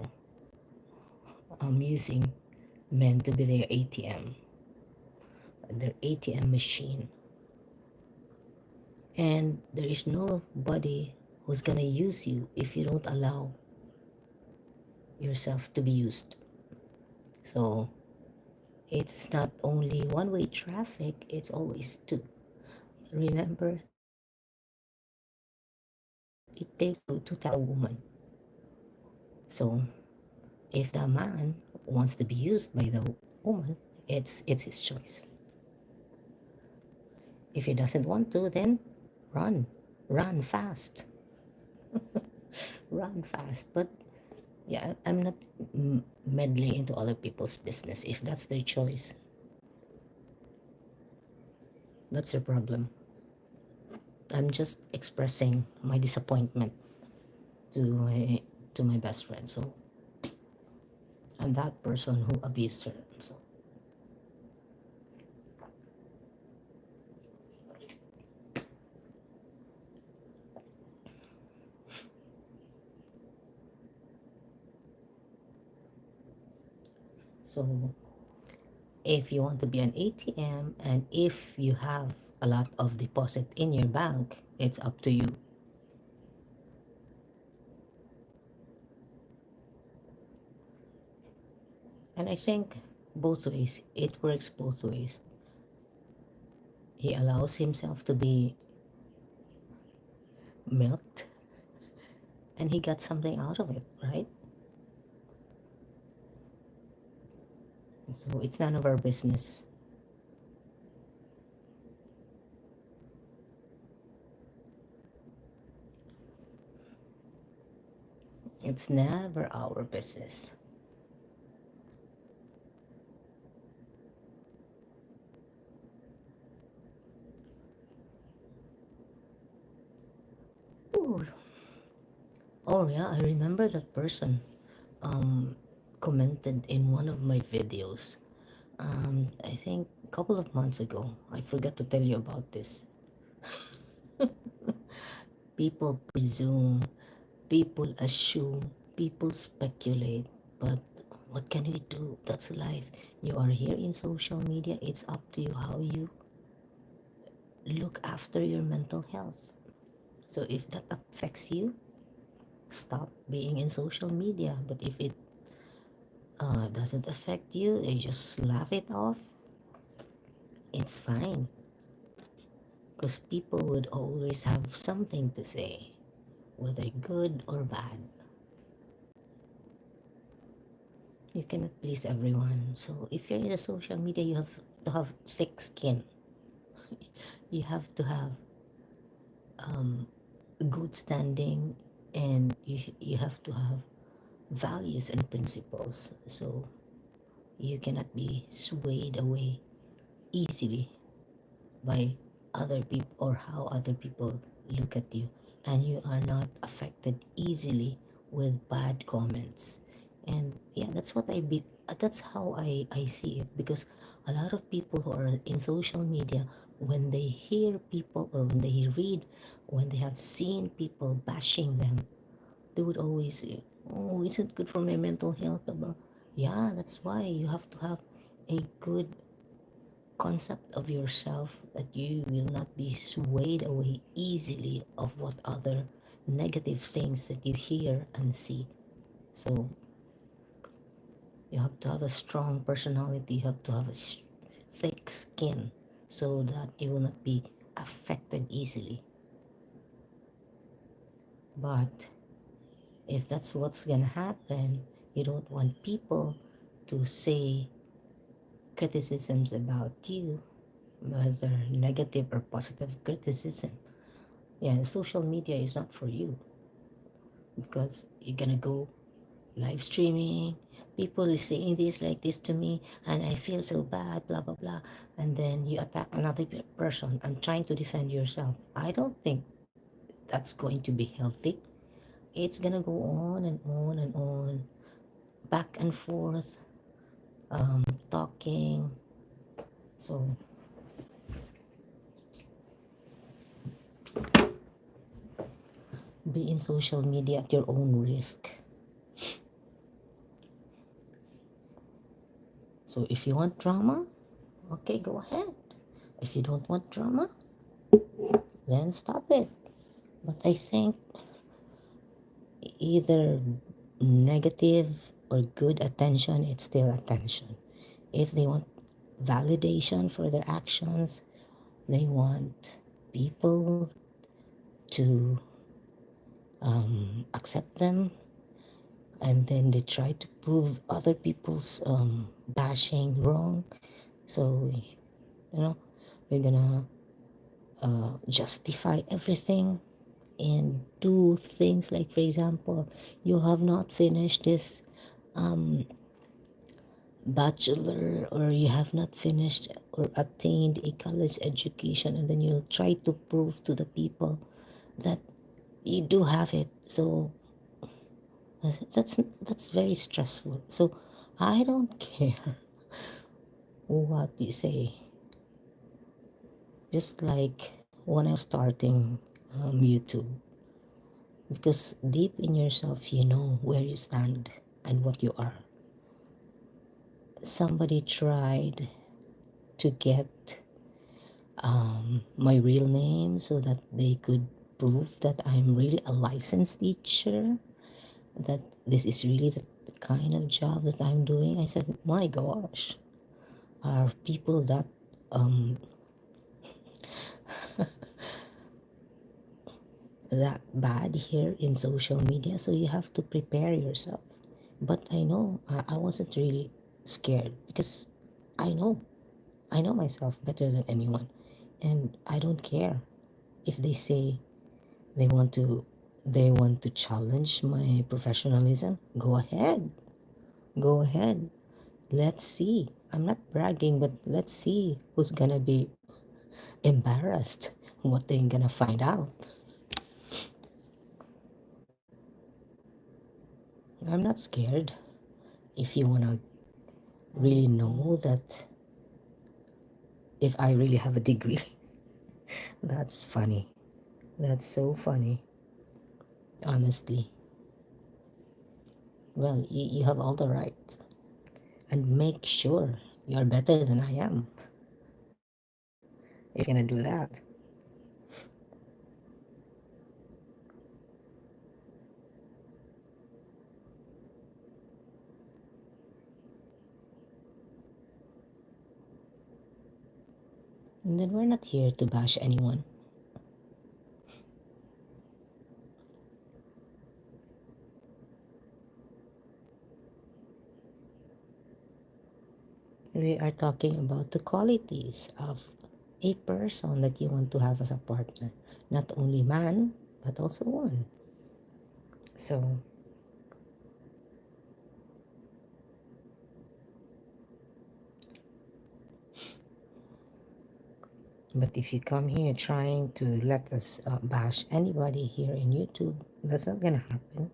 using men to be their ATM machine. And there is nobody who's gonna use you if you don't allow yourself to be used. So it's not only one-way traffic, it's always two. Remember, it takes two to tell a woman. So if the man wants to be used by the woman, it's his choice. If he doesn't want to, then run. Run fast. Run fast. But yeah, I'm not meddling into other people's business. If that's their choice, that's their problem. I'm just expressing my disappointment to my best friend. So I'm that person who abused her. So if you want to be an ATM and if you have a lot of deposit in your bank, it's up to you. And I think both ways, it works both ways. He allows himself to be milked and he got something out of it, right? So it's none of our business. It's never our business. Ooh. Oh yeah, I remember that person commented in one of my videos. I think a couple of months ago. I forgot to tell you about this. People presume, people assume, people speculate, but what can we do? That's life. You are here in social media. It's up to you how you look after your mental health. So if that affects you, stop being in social media. But if it doesn't affect you, you just laugh it off, it's fine. Because people would always have something to say, whether good or bad. You cannot please everyone. So if you're in the social media, you have to have thick skin. You have to have good standing, and you have to have values and principles. So you cannot be swayed away easily by other people or how other people look at you, and you are not affected easily with bad comments. And yeah, that's how I see it, because a lot of people who are in social media, when they hear people or when they have seen people bashing them, they would always say, oh, is it good for my mental health? Yeah, that's why you have to have a good concept of yourself, that you will not be swayed away easily of what other negative things that you hear and see. So you have to have a strong personality, you have to have a thick skin so that you will not be affected easily. But if that's what's gonna happen, You don't want people to say criticisms about you, whether negative or positive criticism. Yeah, social media is not for you because you're gonna go live streaming. People is saying this like this to me, and I feel so bad, blah blah blah. And then you attack another person and trying to defend yourself. I don't think that's going to be healthy. It's gonna go on and on and on, back and forth, talking. So be in social media at your own risk. So if you want drama, okay, go ahead. If you don't want drama, then stop it. But I think either negative or good attention, it's still attention. If they want validation for their actions, they want people to accept them, and then they try to prove other people's bashing wrong. So, you know, we're gonna justify everything and do things like, for example, you have not finished this bachelor, or you have not finished or attained a college education, and then you'll try to prove to the people that you do have it. So that's very stressful. So I don't care what you say. Just like when I was starting YouTube, because deep in yourself you know where you stand and what you are. Somebody tried to get my real name so that they could prove that I'm really a licensed teacher, that this is really the kind of job that I'm doing. I said, my gosh, are people that that bad here in social media? So you have to prepare yourself. But I know I wasn't really scared because I know I know myself better than anyone, and I don't care if they say they want to challenge my professionalism. Go ahead. Go ahead. Let's see. I'm not bragging, but let's see who's gonna be embarrassed, what they're gonna find out. I'm not scared. If you wanna really know that if I really have a degree, that's funny. That's so funny, honestly. Well, you have all the rights. And make sure you're better than I am if you're gonna do that. And then we're not here to bash anyone. We are talking about the qualities of a person that you want to have as a partner. Not only man, but also one. So, but if you come here trying to let us bash anybody here in YouTube, that's not gonna happen.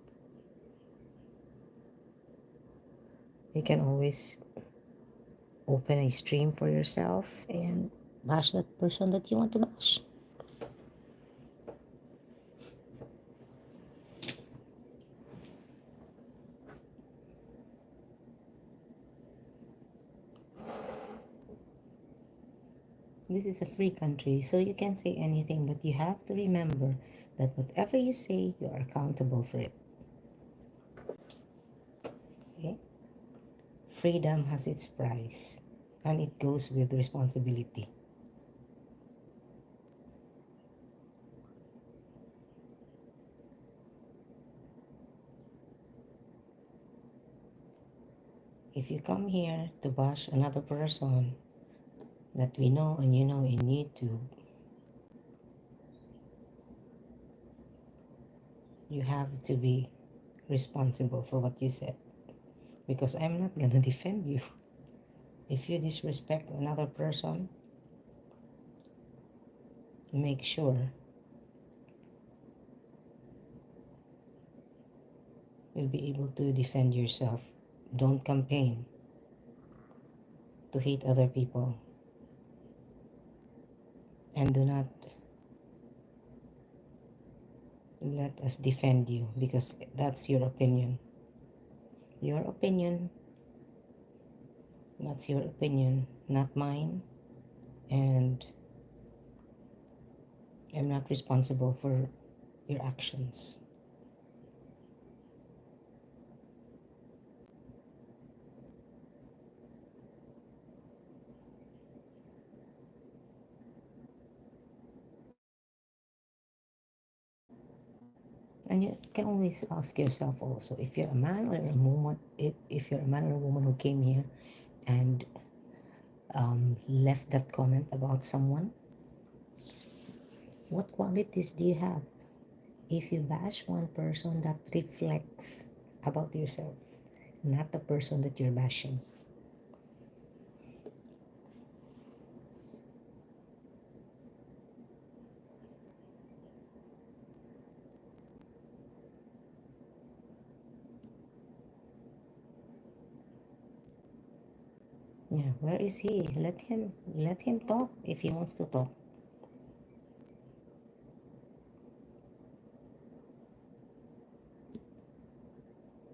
You can always open a stream for yourself and bash that person that you want to bash. This is a free country, so you can say anything, but you have to remember that whatever you say, you are accountable for it. Okay? Freedom has its price, and it goes with responsibility. If you come here to bash another person that we know and you know in YouTube, you have to be responsible for what you said, because I'm not gonna defend you. If you disrespect another person, make sure you'll be able to defend yourself. Don't campaign to hate other people, and do not let us defend you, because that's your opinion. Your opinion, that's your opinion, not mine, and I'm not responsible for your actions. And you can always ask yourself also, if you're a man or a woman, if you're a man or a woman who came here and left that comment about someone, what qualities do you have? If you bash one person, that reflects about yourself, not the person that you're bashing. Yeah, where is he? Let him talk if he wants to talk.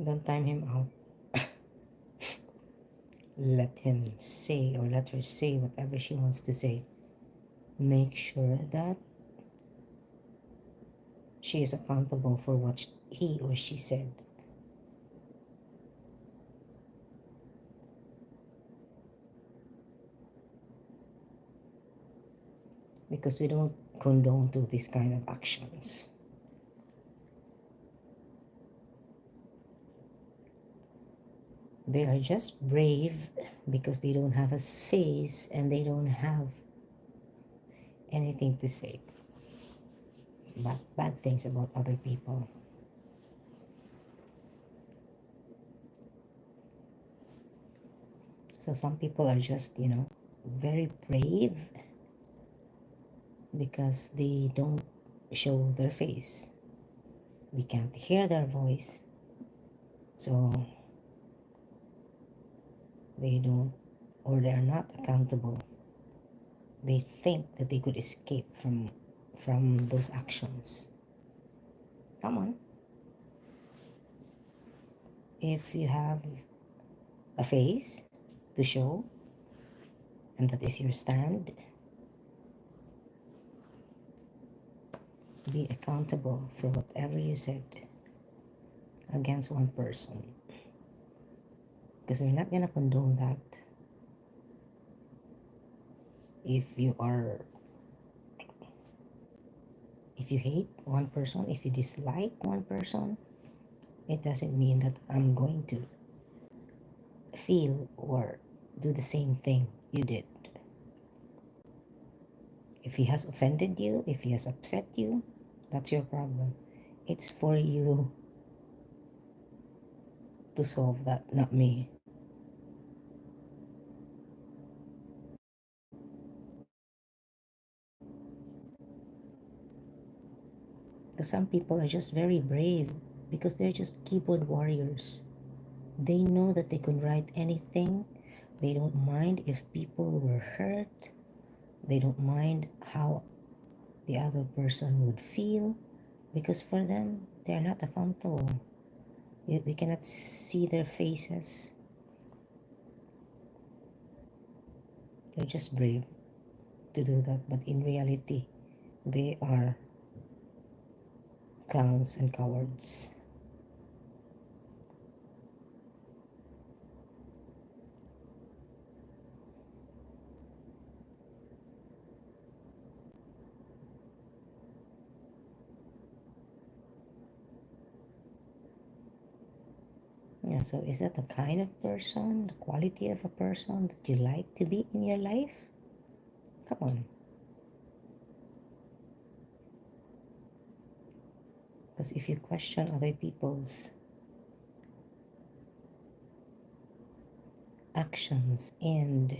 Don't time him out. Let him say, or let her say whatever she wants to say. Make sure that she is accountable for what he or she said. Because we don't condone to this kind of actions. They are just brave because they don't have a face and they don't have anything to say bad things about other people. So some people are just, very brave because they don't show their face. We can't hear their voice. So they don't, or they are not accountable. They think that they could escape from those actions. Come on. If you have a face to show, and that is your stand, be accountable for whatever you said against one person. Because we're not gonna condone that. If you hate one person, if you dislike one person, it doesn't mean that I'm going to feel or do the same thing you did. If he has offended you, if he has upset you, that's your problem. It's for you to solve that, not me. Because some people are just very brave because they're just keyboard warriors. They know that they can write anything. They don't mind if people were hurt. They don't mind how the other person would feel, because for them, they are not accountable. We cannot see their faces. They're just brave to do that, but in reality, they are clowns and cowards. Yeah, so is that the kind of person, the quality of a person that you like to be in your life? Come on. Because if you question other people's actions and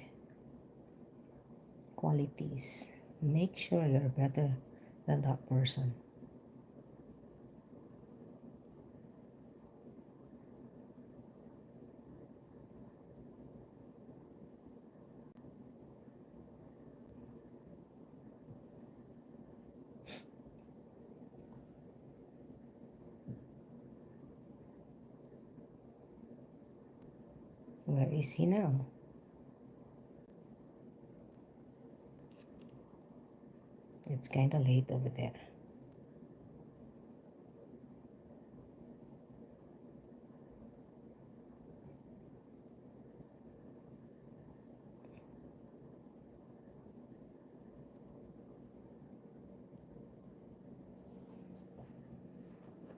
qualities, make sure you're better than that person. Where is he now? It's kind of late over there.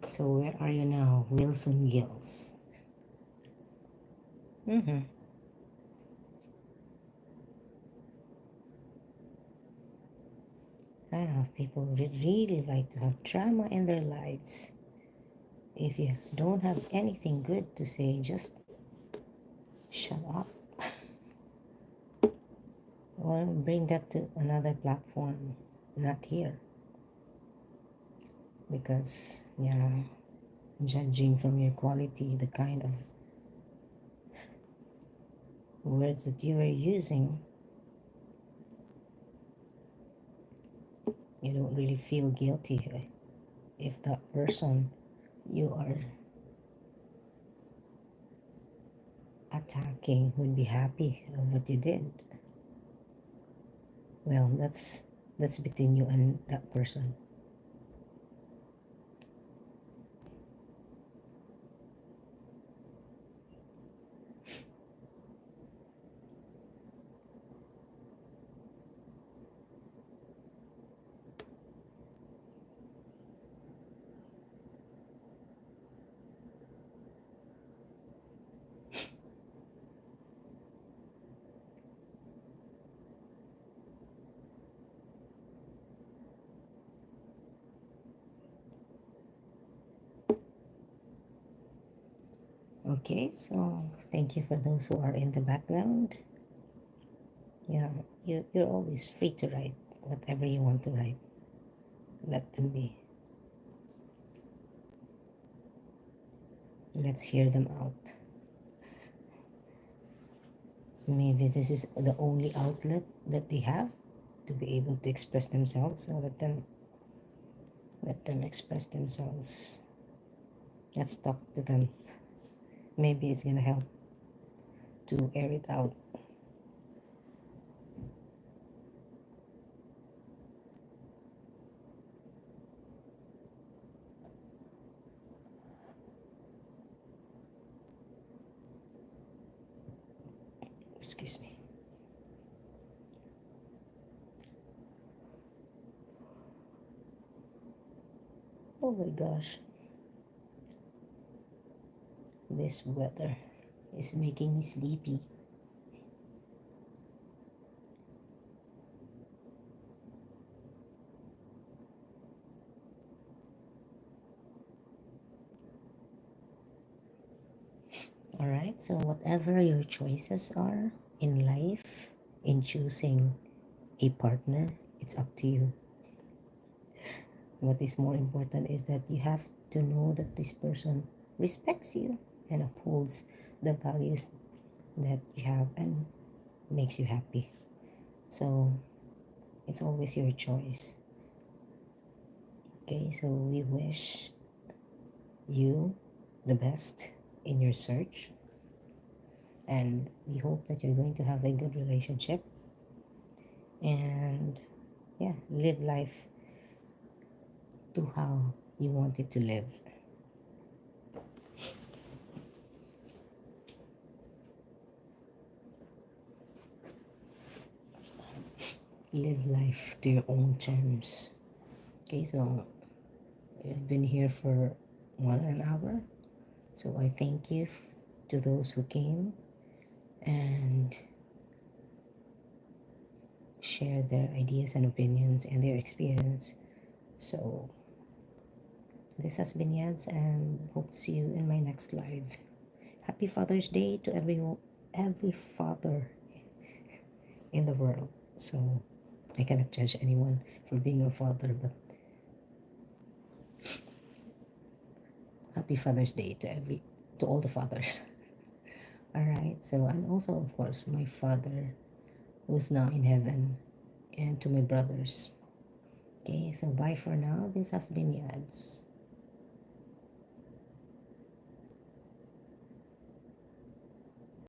So where are you now, Wilson Gills? Mm-hmm. People would really like to have drama in their lives. If you don't have anything good to say, just shut up. Or bring that to another platform, not here. Because, yeah, judging from your quality, the kind of words that you are using, you don't really feel guilty if that person you are attacking would be happy of what you did. Well, that's between you and that person. Okay, so thank you for those who are in the background. Yeah, you're always free to write whatever you want to write. Let them be. Let's hear them out. Maybe this is the only outlet that they have to be able to express themselves. So let them express themselves. Let's talk to them. Maybe it's gonna help to air it out. Excuse me. Oh my gosh. This weather is making me sleepy. Alright, so whatever your choices are in life, in choosing a partner, it's up to you. What is more important is that you have to know that this person respects you and upholds the values that you have and makes you happy. So it's always your choice. Okay, so we wish you the best in your search, and we hope that you're going to have a good relationship and, yeah, live life to how you want it to live. Live life to your own terms. Okay, so I've been here for more than an hour, so I thank you to those who came and share their ideas and opinions and their experience. So this has been Yads, and hope to see you in my next live. Happy Father's Day to every father in the world. So I cannot judge anyone for being a father, but happy Father's Day to all the fathers. All right. So, and also of course my father who's now in heaven, and to my brothers. Okay, so bye for now. This has been Yads.